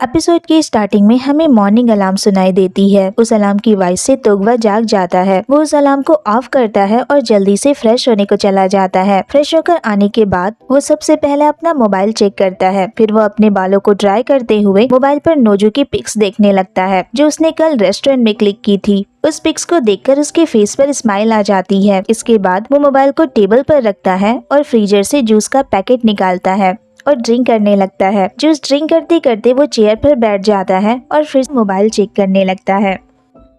Episode की starting में हमें मॉर्निंग अलार्म सुनाई देती है। उस अलार्म की वॉइस से तोगवा जाग जाता है। वो उस अलार्म को ऑफ करता है और जल्दी से फ्रेश होने को चला जाता है। फ्रेश होकर आने के बाद वो सबसे पहले अपना मोबाइल चेक करता है। फिर वो अपने बालों को ड्राई करते हुए मोबाइल पर नोजू की पिक्स देखने लगता है जो उसने कल रेस्टोरेंट में क्लिक की थी। उस पिक्स को देखकर उसके फेस पर स्माइल आ जाती है। इसके बाद वो मोबाइल को टेबल पर रखता है और फ्रीजर से जूस का पैकेट निकालता है और ड्रिंक करने लगता है। जूस ड्रिंक करते करते वो चेयर पर बैठ जाता है और फिर मोबाइल चेक करने लगता है।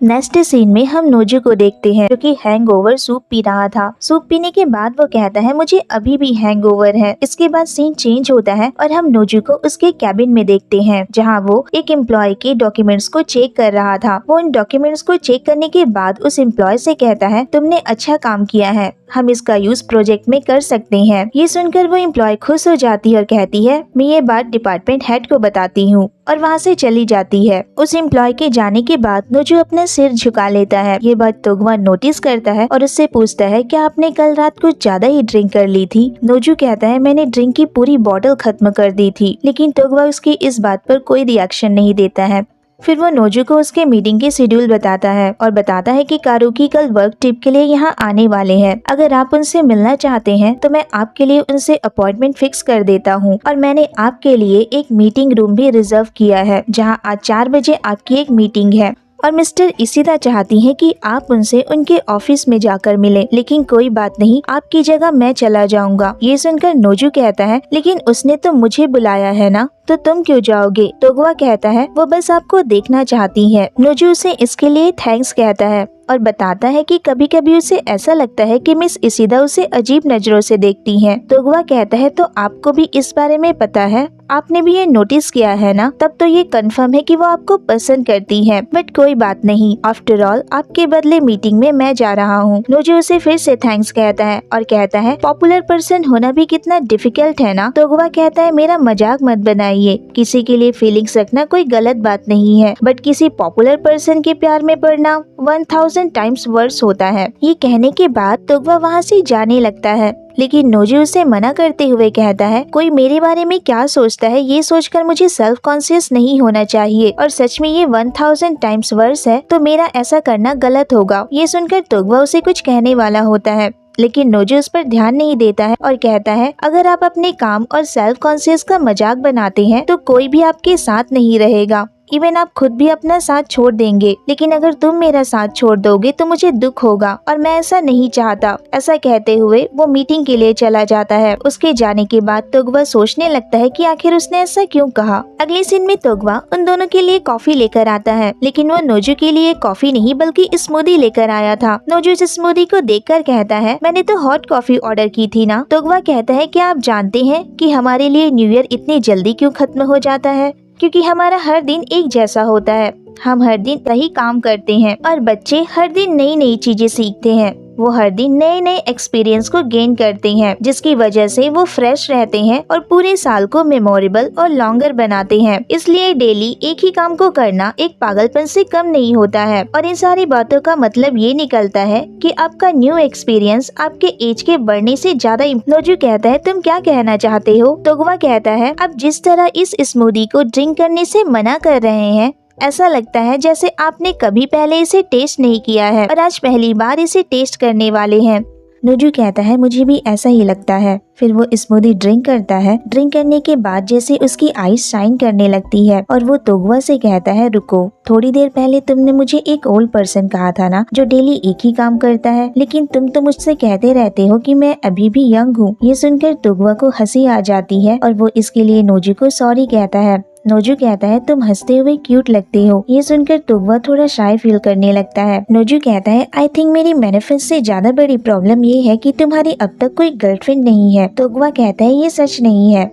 नेक्स्ट सीन में हम नोजू को देखते हैं जो कि हैंगओवर सूप पी रहा था। सूप पीने के बाद वो कहता है मुझे अभी भी हैंगओवर है। इसके बाद सीन चेंज होता है और हम नोजू को उसके कैबिन में देखते हैं जहां वो एक एम्प्लॉय के डॉक्यूमेंट्स को चेक कर रहा था। वो इन डॉक्यूमेंट्स को चेक करने के बाद उस एम्प्लॉय से कहता है तुमने अच्छा काम किया है, हम इसका यूज प्रोजेक्ट में कर सकते हैं। ये सुनकर वो एम्प्लॉय खुश हो जाती है और कहती है मैं ये बात डिपार्टमेंट हेड को बताती हूँ और वहाँ से चली जाती है। उस एम्प्लॉय के जाने के बाद नोजू अपना सिर झुका लेता है। ये बात तोगवा नोटिस करता है और उससे पूछता है क्या आपने कल रात कुछ ज्यादा ही ड्रिंक कर ली थी। नोजू कहता है मैंने ड्रिंक की पूरी बॉटल खत्म कर दी थी, लेकिन तोगवा उसकी इस बात पर कोई रिएक्शन नहीं देता है। फिर वो नोजू को उसके मीटिंग की शेड्यूल बताता है और बताता है कि कारुकी कल वर्क ट्रिप के लिए यहाँ आने वाले हैं। अगर आप उनसे मिलना चाहते हैं तो मैं आपके लिए उनसे अपॉइंटमेंट फिक्स कर देता हूँ और मैंने आपके लिए एक मीटिंग रूम भी रिजर्व किया है जहाँ आज 4 बजे आपकी एक मीटिंग है। और मिस्टर इशिदा चाहती हैं कि आप उनसे उनके ऑफिस में जाकर मिलें, लेकिन कोई बात नहीं, आपकी जगह मैं चला जाऊंगा। ये सुनकर नोजू कहता है लेकिन उसने तो मुझे बुलाया है ना, तो तुम क्यों जाओगे। तोगवा कहता है वो बस आपको देखना चाहती है। नोजू उसे इसके लिए थैंक्स कहता है और बताता है कि कभी कभी उसे ऐसा लगता है कि मिस इशिदा उसे अजीब नजरों से देखती हैं। तोगवा कहता है तो आपको भी इस बारे में पता है, आपने भी ये नोटिस किया है ना, तब तो ये कंफर्म है कि वो आपको पसंद करती है। बट कोई बात नहीं, आफ्टर ऑल आपके बदले मीटिंग में मैं जा रहा हूँ। नोजू उसे फिर से थैंक्स कहता है और कहता है पॉपुलर पर्सन होना भी कितना डिफिकल्ट है ना। तोगवा कहता है मेरा मजाक मत बनाइए, किसी के लिए फीलिंग्स रखना कोई गलत बात नहीं है, बट किसी पॉपुलर पर्सन के प्यार में पड़ना 1000 टाइम्स वर्स होता है। ये कहने के बाद तोगवा वहाँ से जाने लगता है, लेकिन नोजू उसे मना करते हुए कहता है कोई मेरे बारे में क्या सोचता है ये सोचकर मुझे सेल्फ कॉन्शियस नहीं होना चाहिए, और सच में ये 1000 टाइम्स वर्स है तो मेरा ऐसा करना गलत होगा। ये सुनकर तोगवा उसे कुछ कहने वाला होता है, लेकिन नोजू उस पर ध्यान नहीं देता है और कहता है अगर आप अपने काम और सेल्फ कॉन्शियस का मजाक बनाते हैं तो कोई भी आपके साथ नहीं रहेगा, इवन आप खुद भी अपना साथ छोड़ देंगे, लेकिन अगर तुम मेरा साथ छोड़ दोगे तो मुझे दुख होगा और मैं ऐसा नहीं चाहता। ऐसा कहते हुए वो मीटिंग के लिए चला जाता है। उसके जाने के बाद तोगवा सोचने लगता है कि आखिर उसने ऐसा क्यों कहा। अगले सीन में तोगवा उन दोनों के लिए कॉफी लेकर आता है, लेकिन वो नोजू के लिए कॉफी नहीं बल्कि स्मूदी लेकर आया था। नोजू इस स्मूदी को देखकर कहता है मैंने तो हॉट कॉफी ऑर्डर की थी ना। तोगवा कहता है क्या आप जानते हैं कि हमारे लिए न्यू ईयर इतनी जल्दी क्यों खत्म हो जाता है, क्योंकि हमारा हर दिन एक जैसा होता है। हम हर दिन वही काम करते हैं और बच्चे हर दिन नई नई चीजें सीखते हैं। वो हर दिन नए नए एक्सपीरियंस को गेन करते हैं, जिसकी वजह से वो फ्रेश रहते हैं और पूरे साल को मेमोरेबल और लॉन्गर बनाते हैं। इसलिए डेली एक ही काम को करना एक पागलपन से कम नहीं होता है। और इन सारी बातों का मतलब ये निकलता है कि आपका न्यू एक्सपीरियंस आपके एज के बढ़ने से ज्यादा। नोजू कहता है तुम क्या कहना चाहते हो। तोगवा कहता है आप जिस तरह इस स्मूदी को ड्रिंक करने से मना कर रहे हैं, ऐसा लगता है जैसे आपने कभी पहले इसे टेस्ट नहीं किया है और आज पहली बार इसे टेस्ट करने वाले हैं। नोजू कहता है मुझे भी ऐसा ही लगता है। फिर वो स्मूदी ड्रिंक करता है। ड्रिंक करने के बाद जैसे उसकी आईज शाइन करने लगती है और वो तोगवा से कहता है रुको, थोड़ी देर पहले तुमने मुझे एक ओल्ड पर्सन कहा था ना जो डेली एक ही काम करता है, लेकिन तुम तो मुझसे कहते रहते हो कि मैं अभी भी यंग हूँ। ये सुनकर तोगवा को हंसी आ जाती है और वो इसके लिए नोजू को सॉरी कहता है। नोजू कहता है तुम हंसते हुए क्यूट लगते हो। ये सुनकर तोगवा थोड़ा शाय फील करने लगता है। नोजू कहता है आई थिंक मेरी मैनिफेस्ट से ज्यादा बड़ी प्रॉब्लम ये है कि तुम्हारी अब तक कोई गर्लफ्रेंड नहीं है। तोगवा कहता है ये सच नहीं है।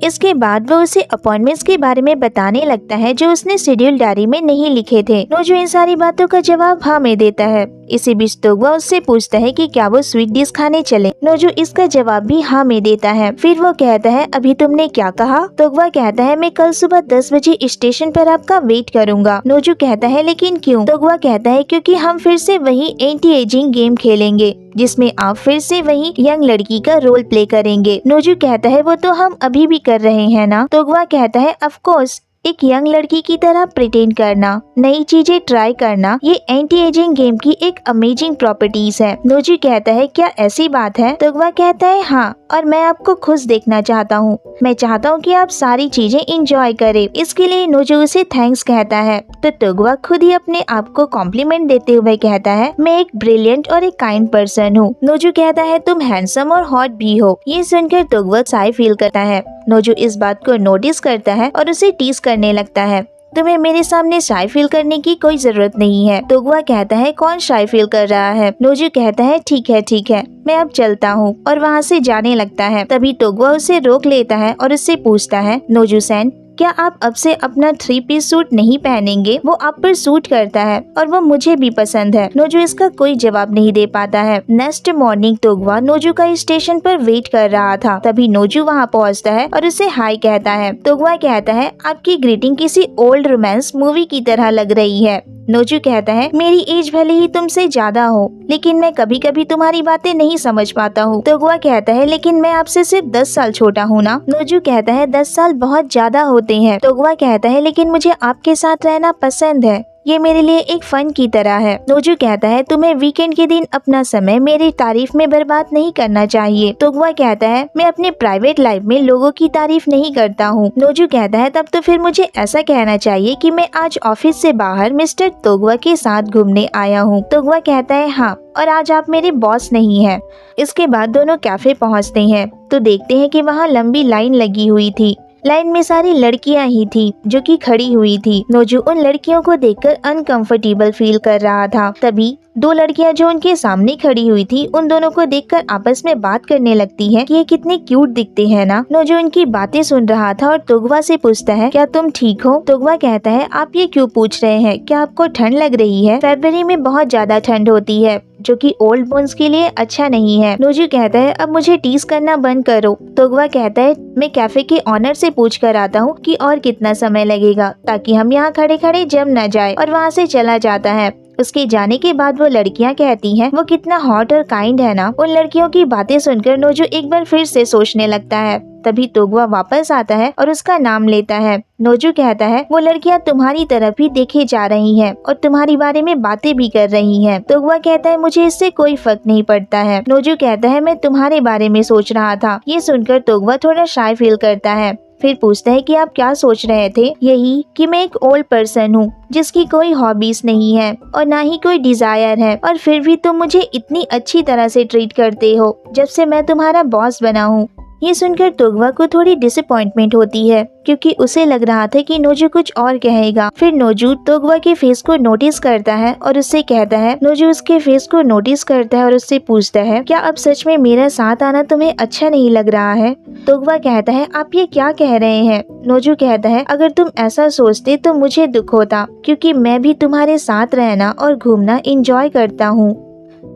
इसके बाद वो उसे अपॉइंटमेंट्स के बारे में बताने लगता है जो उसने शेड्यूल डायरी में नहीं लिखे थे। नोजू इन सारी बातों का जवाब हाँ में देता है। इसी बीच तोगवा उससे पूछता है कि क्या वो स्वीट डिश खाने चले। नोजू इसका जवाब भी हाँ में देता है। फिर वो कहता है अभी तुमने क्या कहा। तोगवा कहता है मैं कल सुबह 10 बजे स्टेशन पर आपका वेट करूंगा। नोजू कहता है लेकिन क्यों। तोगवा कहता है क्योंकि हम फिर से वही एंटी एजिंग गेम खेलेंगे जिसमें आप फिर से वही यंग लड़की का रोल प्ले करेंगे। नोजू कहता है वो तो हम अभी भी कर रहे हैं ना। तोगवा कहता है ऑफ कोर्स एक यंग लड़की की तरह प्रिटेंड करना, नई चीजें ट्राई करना, ये एंटी एजिंग गेम की एक अमेजिंग प्रॉपर्टीज है। नोजू कहता है क्या ऐसी बात है? तोगवा कहता है हाँ, और मैं आपको खुश देखना चाहता हूँ। मैं चाहता हूँ कि आप सारी चीजें इंजॉय करें। इसके लिए नोजू उसे थैंक्स कहता है। तो तोगवा खुद ही अपने आप को कॉम्प्लीमेंट देते हुए कहता है मैं एक ब्रिलियंट और एक काइंड पर्सन हूँ। नोजू कहता है तुम हैंडसम और हॉट भी हो। ये सुनकर तोगवा शाय फील करता है। नोजू इस बात को नोटिस करता है और उसे टीज करने लगता है। तुम्हें मेरे सामने शाय फील करने की कोई जरूरत नहीं है। तोगवा कहता है कौन शाय फील कर रहा है? नोजू कहता है ठीक है, मैं अब चलता हूँ, और वहाँ से जाने लगता है। तभी तोगवा उसे रोक लेता है और उससे पूछता है नोजू सैन, क्या आप अब से अपना 3 पीस सूट नहीं पहनेंगे? वो आप पर सूट करता है और वो मुझे भी पसंद है। नोजू इसका कोई जवाब नहीं दे पाता है। नेक्स्ट मॉर्निंग तोगवा नोजू का स्टेशन पर वेट कर रहा था। तभी नोजू वहाँ पहुँचता है और उसे हाय कहता है। तोगवा कहता है आपकी ग्रीटिंग किसी ओल्ड रोमांस मूवी की तरह लग रही है। नोजू कहता है मेरी एज भले ही तुमसे ज्यादा हो, लेकिन मैं कभी कभी तुम्हारी बातें नहीं समझ पाता हूँ। तोगवा कहता है लेकिन मैं आपसे सिर्फ 10 साल छोटा हूँ ना। नोजू कहता है 10 साल बहुत ज्यादा होते हैं। तोगवा कहता है लेकिन मुझे आपके साथ रहना पसंद है, ये मेरे लिए एक फन की तरह है। नोजू कहता है तुम्हें वीकेंड के दिन अपना समय मेरी तारीफ में बर्बाद नहीं करना चाहिए। तोगवा कहता है मैं अपने प्राइवेट लाइफ में लोगों की तारीफ नहीं करता हूँ। नोजू कहता है तब तो फिर मुझे ऐसा कहना चाहिए कि मैं आज ऑफिस से बाहर मिस्टर तोगवा के साथ घूमने आया हूँ। तोगवा कहता है हाँ, और आज आप मेरे बॉस नहीं है। इसके बाद दोनों कैफे पहुँचते हैं तो देखते हैं कि वहाँ लंबी लाइन लगी हुई थी। लाइन में सारी लड़कियां ही थी जो कि खड़ी हुई थी। नोजू उन लड़कियों को देखकर अनकंफर्टेबल फील कर रहा था। तभी 2 लड़कियां जो उनके सामने खड़ी हुई थी उन दोनों को देखकर आपस में बात करने लगती हैं कि ये कितने क्यूट दिखते हैं ना। नोजू उनकी बातें सुन रहा था और तोगवा से पूछता है क्या तुम ठीक हो? तोगवा कहता है आप ये क्यों पूछ रहे हैं? क्या आपको ठंड लग रही है? फरवरी में बहुत ज्यादा ठंड होती है जो कि ओल्ड बोन्स के लिए अच्छा नहीं है। नोजू कहता है अब मुझे टीज करना बंद करो। तोगवा कहता है मैं कैफे के ऑनर से पूछ कर आता हूँ कि और कितना समय लगेगा ताकि हम यहाँ खड़े खड़े जम न जाए, और वहाँ से चला जाता है। उसके जाने के बाद वो लड़कियां कहती हैं वो कितना हॉट और काइंड है ना। उन लड़कियों की बातें सुनकर नोजू एक बार फिर से सोचने लगता है। तभी तोगवा वापस आता है और उसका नाम लेता है। नोजू कहता है वो लड़कियां तुम्हारी तरफ ही देखे जा रही हैं और तुम्हारी बारे में बातें भी कर रही हैं। तोगवा कहता है मुझे इससे कोई फर्क नहीं पड़ता है। नोजू कहता है मैं तुम्हारे बारे में सोच रहा था। ये सुनकर तोगवा थोड़ा शाय फील करता है। फिर पूछता है कि आप क्या सोच रहे थे? यही कि मैं एक ओल्ड पर्सन हूँ जिसकी कोई हॉबीज नहीं है और ना ही कोई डिजायर है, और फिर भी तुम मुझे इतनी अच्छी तरह से ट्रीट करते हो जब से मैं तुम्हारा बॉस बना हूँ। ये सुनकर तोगवा को थोड़ी डिसअपॉइंटमेंट होती है क्योंकि उसे लग रहा था कि नोजू कुछ और कहेगा। फिर नोजू तोगवा के फेस को नोटिस करता है और उससे कहता है नोजू उसके फेस को नोटिस करता है और उससे पूछता है क्या अब सच में मेरा साथ आना तुम्हें अच्छा नहीं लग रहा है? तोगवा कहता है आप ये क्या कह रहे हैं? नोजू कहता है अगर तुम ऐसा सोचते तो मुझे दुख होता क्योंकि मैं भी तुम्हारे साथ रहना और घूमना एंजॉय करता हूँ।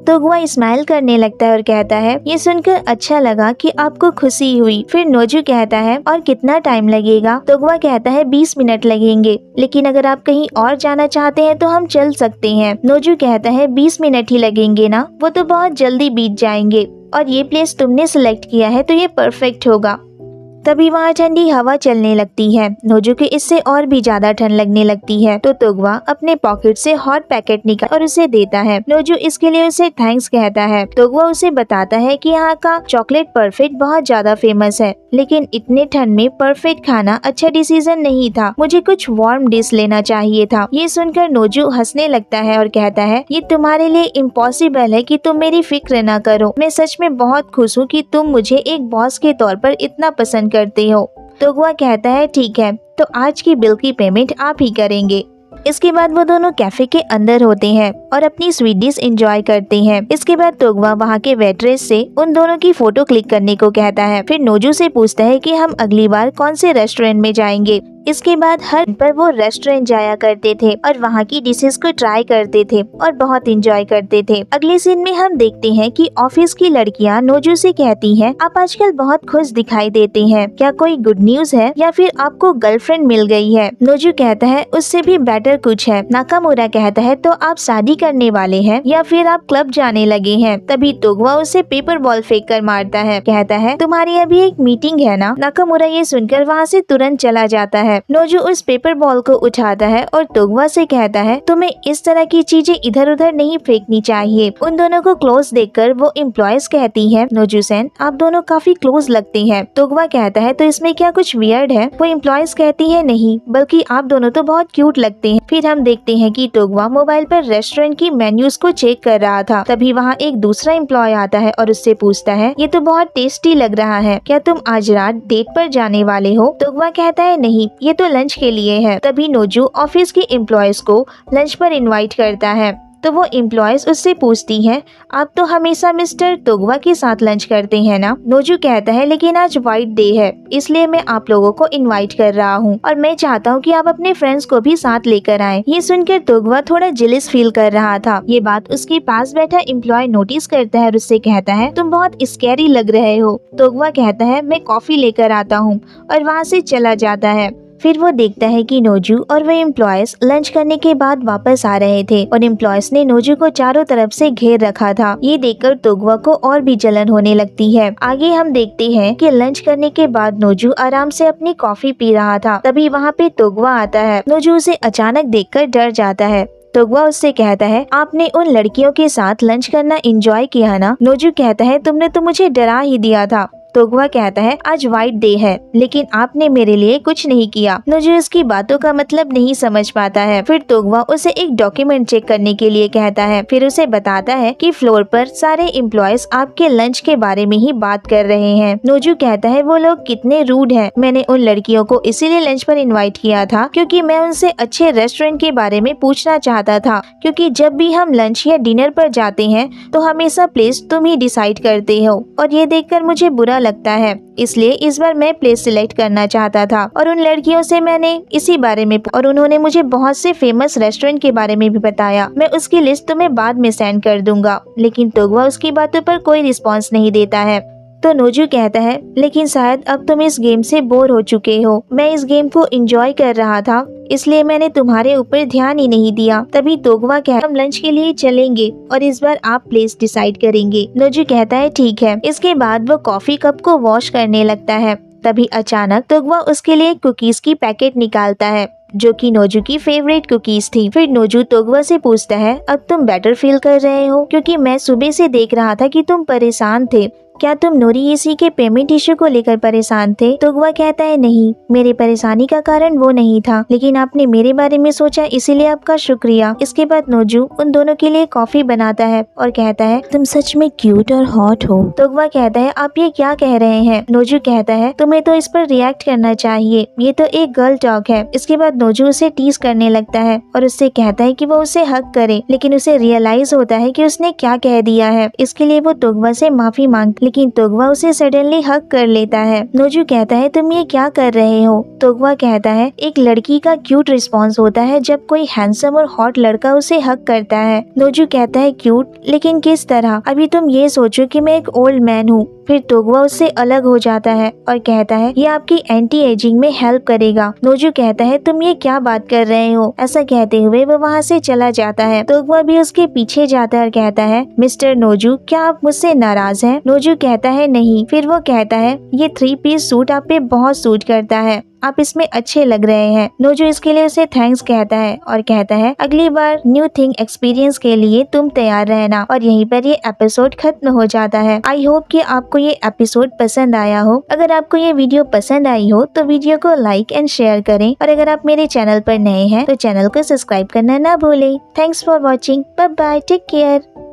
तोगवा स्माइल करने लगता है और कहता है ये सुनकर अच्छा लगा कि आपको खुशी हुई। फिर नोजू कहता है और कितना टाइम लगेगा? तोगवा कहता है 20 मिनट लगेंगे, लेकिन अगर आप कहीं और जाना चाहते हैं तो हम चल सकते हैं। नोजू कहता है 20 मिनट ही लगेंगे ना, वो तो बहुत जल्दी बीत जाएंगे, और ये प्लेस तुमने सिलेक्ट किया है तो ये परफेक्ट होगा। तभी वहाँ ठंडी हवा चलने लगती है। नोजू के इससे और भी ज्यादा ठंड लगने लगती है तो तोगवा अपने पॉकेट से हॉट पैकेट निकाल और उसे देता है। नोजू इसके लिए उसे थैंक्स कहता है। तोगवा उसे बताता है कि यहाँ का चॉकलेट परफेक्ट बहुत ज्यादा फेमस है, लेकिन इतने ठंड में परफेक्ट खाना अच्छा डिसीजन नहीं था। मुझे कुछ वार्म डिश लेना चाहिए था। ये सुनकर नोजू हंसने लगता है और कहता है ये तुम्हारे लिए इम्पॉसिबल है कि तुम मेरी फिक्र न करो। मैं सच में बहुत खुश हूँ कि तुम मुझे एक बॉस के तौर पर इतना पसंद करते हो। तोगवा कहता है ठीक है, तो आज की बिल की पेमेंट आप ही करेंगे। इसके बाद वो दोनों कैफे के अंदर होते हैं और अपनी स्वीट डिश एंजॉय करते हैं। इसके बाद तोगवा वहाँ के वेट्रेस से उन दोनों की फोटो क्लिक करने को कहता है। फिर नोजू से पूछता है कि हम अगली बार कौन से रेस्टोरेंट में जाएंगे। इसके बाद हर दिन पर वो रेस्टोरेंट जाया करते थे और वहाँ की डिशेस को ट्राई करते थे और बहुत एंजॉय करते थे। अगले सीन में हम देखते हैं कि ऑफिस की लड़कियाँ नोजू से कहती हैं आप आजकल बहुत खुश दिखाई देते हैं, क्या कोई गुड न्यूज है या फिर आपको गर्लफ्रेंड मिल गई है? नोजू कहता है उससे भी बेटर कुछ है। नाकामुरा कहता है तो आप शादी करने वाले हैं या फिर आप क्लब जाने लगे हैं? तभी तोगवा उसे पेपर बॉल फेंक कर मारता है। कहता है तुम्हारी अभी एक मीटिंग है ना। नाकामुरा ये सुनकर वहाँ से तुरंत चला जाता है। है। नोजू उस पेपर बॉल को उठाता है और तोगवा से कहता है तुम्हें इस तरह की चीजें इधर उधर नहीं फेंकनी चाहिए। उन दोनों को क्लोज देखकर वो एम्प्लॉयज कहती है नोजू सेन आप दोनों काफी क्लोज लगते हैं। तोगवा कहता है तो इसमें क्या कुछ वियर्ड है? वो एम्प्लॉयज कहती है नहीं, बल्कि आप दोनों तो बहुत क्यूट लगते हैं। फिर हम देखते हैं कि तोगवा मोबाइल पर रेस्टोरेंट की मेन्यूज को चेक कर रहा था। तभी वहाँ एक दूसरा एम्प्लॉय आता है और उससे पूछता है ये तो बहुत टेस्टी लग रहा है, क्या तुम आज रात डेट पर जाने वाले हो? तोगवा कहता है नहीं, ये तो लंच के लिए है। तभी नोजू ऑफिस के एम्प्लॉयज को लंच पर इनवाइट करता है। तो वो एम्प्लॉयज उससे पूछती हैं आप तो हमेशा मिस्टर तोगवा के साथ लंच करते हैं ना? नोजू कहता है लेकिन आज वाइट डे है, इसलिए मैं आप लोगों को इनवाइट कर रहा हूँ और मैं चाहता हूँ कि आप अपने फ्रेंड्स को भी साथ लेकर आएं। ये सुनकर तोगवा थोड़ा जेलस फील कर रहा था। ये बात उसके पास बैठा एम्प्लॉय नोटिस करता है और उससे कहता है तुम बहुत स्कैरी लग रहे हो। तोगवा कहता है मैं कॉफी लेकर आता हूँ और वहाँ से चला जाता है। फिर वो देखता है कि नोजू और वो एम्प्लॉयज लंच करने के बाद वापस आ रहे थे और एम्प्लॉयज ने नोजू को चारों तरफ से घेर रखा था। ये देखकर तोगवा को और भी जलन होने लगती है। आगे हम देखते हैं कि लंच करने के बाद नोजू आराम से अपनी कॉफी पी रहा था। तभी वहाँ पे तोगवा आता है। नोजू उसे अचानक देखकर डर जाता है। तोगवा उससे कहता है आपने उन लड़कियों के साथ लंच करना एंजॉय किया ना? नोजू कहता है तुमने तो मुझे डरा ही दिया था। तोगवा कहता है आज वाइट डे है, लेकिन आपने मेरे लिए कुछ नहीं किया। नोजू इसकी बातों का मतलब नहीं समझ पाता है। फिर तोगवा उसे एक डॉक्यूमेंट चेक करने के लिए कहता है। फिर उसे बताता है कि फ्लोर पर सारे एम्प्लॉयज आपके लंच के बारे में ही बात कर रहे हैं। नोजू कहता है वो लोग कितने रूड हैं। मैंने उन लड़कियों को इसीलिए लंच पर इनवाइट किया था क्योंकि मैं उनसे अच्छे रेस्टोरेंट के बारे में पूछना चाहता था, क्योंकि जब भी हम लंच या डिनर पर जाते हैं तो हमेशा प्लेस तुम ही डिसाइड करते हो और ये देखकर मुझे बुरा लगता है, इसलिए इस बार मैं प्लेस सिलेक्ट करना चाहता था। और उन लड़कियों से मैंने इसी बारे में और उन्होंने मुझे बहुत से फेमस रेस्टोरेंट के बारे में भी बताया। मैं उसकी लिस्ट तुम्हें बाद में सेंड कर दूंगा। लेकिन तोगवा उसकी बातों पर कोई रिस्पॉन्स नहीं देता है। तो नोजू कहता है लेकिन शायद अब तुम इस गेम से बोर हो चुके हो। मैं इस गेम को एंजॉय कर रहा था, इसलिए मैंने तुम्हारे ऊपर ध्यान ही नहीं दिया। तभी तोगवा कहता हम लंच के लिए चलेंगे और इस बार आप प्लेस डिसाइड करेंगे। नोजू कहता है ठीक है। इसके बाद वो कॉफी कप को वॉश करने लगता है। तभी अचानक तोगवा उसके लिए कुकीज की पैकेट निकालता है जो कि नोजू की फेवरेट कुकीज थी। फिर नोजू तोगवा से पूछता है अब तुम बेटर फील कर रहे हो, क्योंकि मैं सुबह से देख रहा था कि तुम परेशान थे। क्या तुम नोरिएसी के पेमेंट इश्यू को लेकर परेशान थे? तोगवा कहता है नहीं, मेरी परेशानी का कारण वो नहीं था, लेकिन आपने मेरे बारे में सोचा इसीलिए आपका शुक्रिया। इसके बाद नोजू उन दोनों के लिए कॉफी बनाता है और कहता है तुम सच में क्यूट और हॉट हो। तोगवा कहता है आप ये क्या कह रहे हैं? नोजू कहता है तुम्हें तो इस पर रिएक्ट करना चाहिए, ये तो एक गर्ल टॉक है। इसके बाद नोजू उसे टीज करने लगता है और उससे कहता है कि वो उसे हक करे, लेकिन उसे रियलाइज होता है कि उसने क्या कह दिया है। इसके लिए वो तोगवा से माफी मांगती, लेकिन तोगवा उसे सडनली हक कर लेता है। नोजू कहता है तुम ये क्या कर रहे हो? तोगवा कहता है एक लड़की का क्यूट रिस्पॉन्स होता है जब कोई हैंडसम और हॉट लड़का उसे हक करता है। नोजू कहता है क्यूट, लेकिन किस तरह? अभी तुम ये सोचो कि मैं एक ओल्ड मैन हूँ। फिर तोगवा उससे अलग हो जाता है और कहता है ये आपकी एंटी एजिंग में हेल्प करेगा। नोजू कहता है तुम ये क्या बात कर रहे हो? ऐसा कहते हुए वो वहाँ से चला जाता है। तोगवा भी उसके पीछे जाता है और कहता है मिस्टर नोजू, क्या आप मुझसे नाराज हैं? नोजू कहता है नहीं। फिर वो कहता है ये 3 पीस सूट आप पे बहुत सूट करता है, आप इसमें अच्छे लग रहे हैं। नोजू इसके लिए उसे थैंक्स कहता है और कहता है अगली बार न्यू थिंग एक्सपीरियंस के लिए तुम तैयार रहना। और यहीं पर ये एपिसोड खत्म हो जाता है। आई होप कि आपको ये एपिसोड पसंद आया हो। अगर आपको ये वीडियो पसंद आई हो तो वीडियो को लाइक एंड शेयर करें, और अगर आप मेरे चैनल पर नए हैं तो चैनल को सब्सक्राइब करना ना भूलें। Thanks for watching. Bye bye, take care.